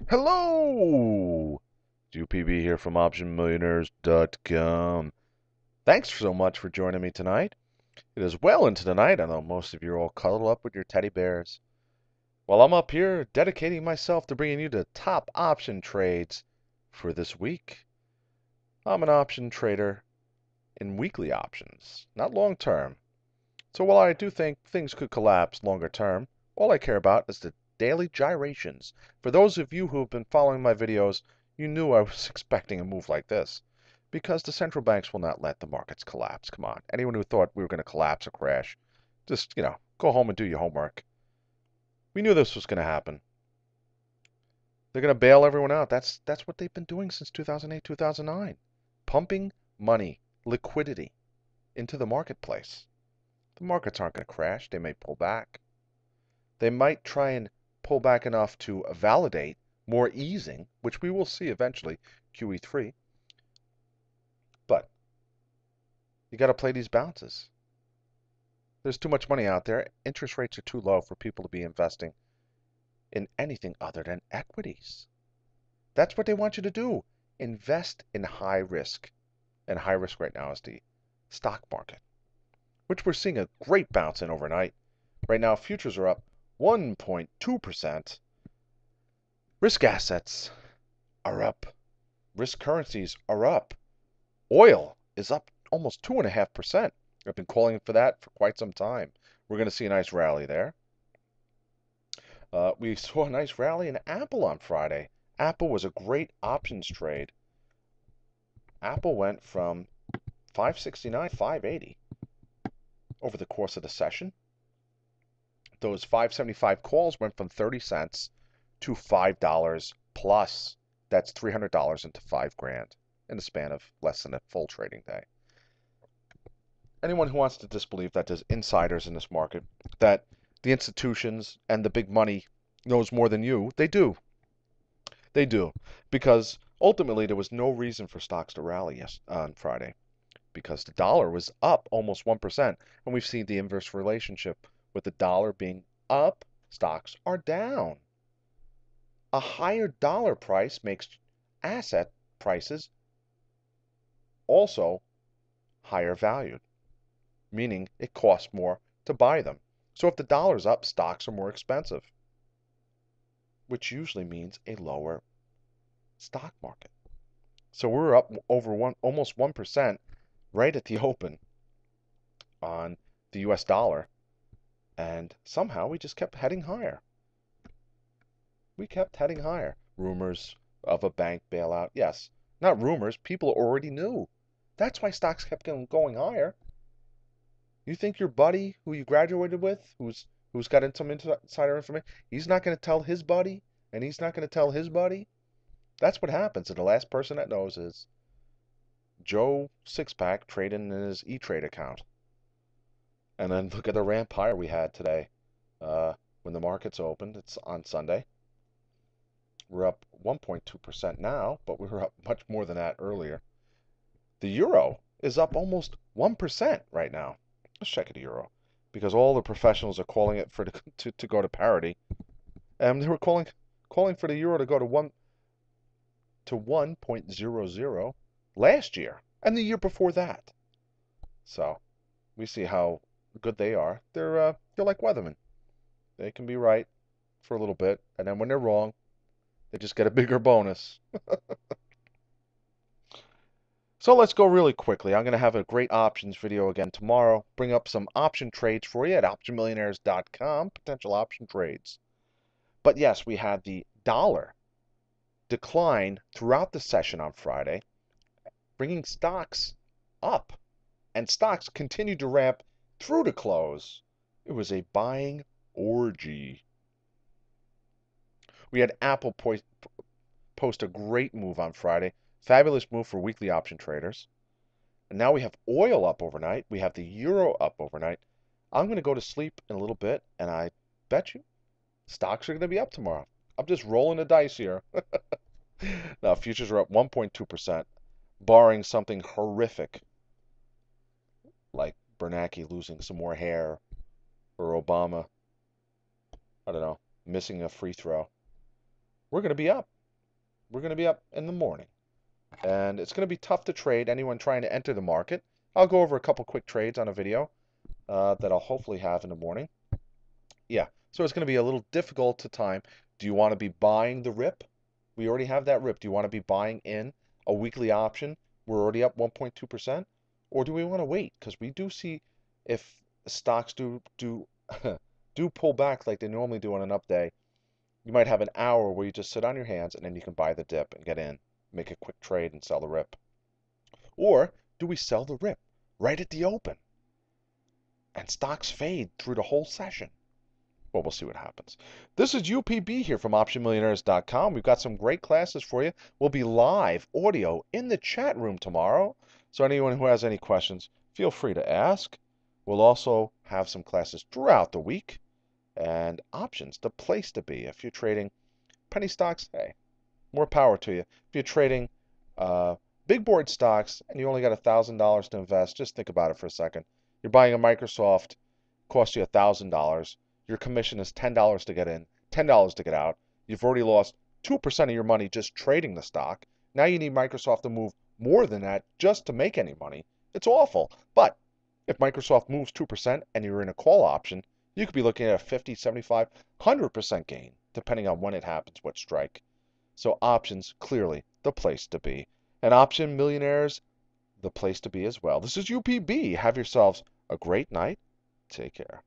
Hello! UPB here from OptionMillionaires.com. Thanks so much for joining me tonight. It is well into the night. I know most of you are all cuddled up with your teddy bears. While I'm up here dedicating myself to bringing you the top option trades for this week. I'm an option trader in weekly options, not long term. So while I do think things could collapse longer term, all I care about is the daily gyrations. For those of you who have been following my videos, you knew I was expecting a move like this. Because the central banks will not let the markets collapse. Come on. Anyone who thought we were going to collapse or crash, just, go home and do your homework. We knew this was going to happen. They're going to bail everyone out. That's what they've been doing since 2008, 2009. Pumping money, liquidity into the marketplace. The markets aren't going to crash. They may pull back. They might try and pull back enough to validate more easing, which we will see eventually, QE3. But you got to play these bounces. There's too much money out there. Interest rates are too low for people to be investing in anything other than equities. That's what they want you to do. Invest in high risk. And high risk right now is the stock market, which we're seeing a great bounce in overnight. Right now, futures are up 1.2%. Risk assets are up. Risk currencies are up. Oil is up almost 2.5%. I've been calling for that for quite some time. We're going to see a nice rally there. We saw a nice rally in Apple on Friday. Apple was a great options trade. Apple went from 569 to 580 over the course of the session. Those 575 calls went from 30 cents to $5 plus. That's $300 into $5,000 in the span of less than a full trading day. Anyone who wants to disbelieve that there's insiders in this market, that the institutions and the big money knows more than you, they do. They do. Because ultimately there was no reason for stocks to rally on Friday. Because the dollar was up almost 1%. And we've seen the inverse relationship with the dollar being up, stocks are down. A higher dollar price makes asset prices also higher valued, meaning it costs more to buy them. So if the dollar's up, stocks are more expensive, which usually means a lower stock market. So we're up over almost 1% right at the open on the US dollar, and somehow we just kept heading higher. We kept heading higher. Rumors of a bank bailout. Yes, not rumors. People already knew. That's why stocks kept going higher. You think your buddy who you graduated with, who's got some insider information, he's not going to tell his buddy, and he's not going to tell his buddy? That's what happens. And the last person that knows is Joe Sixpack trading in his E-Trade account. And then look at the ramp higher we had today. When the markets opened, it's on Sunday. We're up 1.2% now, but we were up much more than that earlier. The euro is up almost 1% right now. Let's check the euro, because all the professionals are calling it to go to parity, and they were calling for the euro to go to 1.00 last year and the year before that. So we see how good they are. They're like weathermen. They can be right for a little bit, and then when they're wrong, they just get a bigger bonus. So let's go really quickly. I'm going to have a great options video again tomorrow. Bring up some option trades for you at optionmillionaires.com, potential option trades. But yes, we had the dollar decline throughout the session on Friday, bringing stocks up. And stocks continued to ramp through the close. It was a buying orgy. We had Apple post a great move on Friday. Fabulous move for weekly option traders. And now we have oil up overnight. We have the euro up overnight. I'm going to go to sleep in a little bit, and I bet you stocks are going to be up tomorrow. I'm just rolling the dice here. Now, futures are up 1.2%, barring something horrific like Bernanke losing some more hair or Obama, I don't know, missing a free throw. We're going to be up. we're going to be up in the morning. And it's going to be tough to trade anyone trying to enter the market. I'll go over a couple quick trades on a video that I'll hopefully have in the morning. Yeah, so it's going to be a little difficult to time. Do you want to be buying the rip? We already have that rip. Do you want to be buying in a weekly option? We're already up 1.2%. Or do we want to wait? Because we do see if stocks do do pull back like they normally do on an up day, you might have an hour where you just sit on your hands and then you can buy the dip and get in, make a quick trade and sell the rip. Or do we sell the rip right at the open and stocks fade through the whole session? Well, we'll see what happens. This is UPB here from OptionMillionaires.com. We've got some great classes for you. We'll be live audio in the chat room tomorrow. So anyone who has any questions, feel free to ask. We'll also have some classes throughout the week. And options, the place to be. If you're trading penny stocks, hey, more power to you. If you're trading big board stocks and you only got $1,000 to invest, just think about it for a second. You're buying a Microsoft, costs you $1,000. Your commission is $10 to get in, $10 to get out. You've already lost 2% of your money just trading the stock. Now you need Microsoft to move more than that just to make any money. It's awful. But if Microsoft moves 2% and you're in a call option, you could be looking at a 50, 75, 100% gain, depending on when it happens, what strike. So options, clearly the place to be. And option millionaires, the place to be as well. This is UPB. Have yourselves a great night. Take care.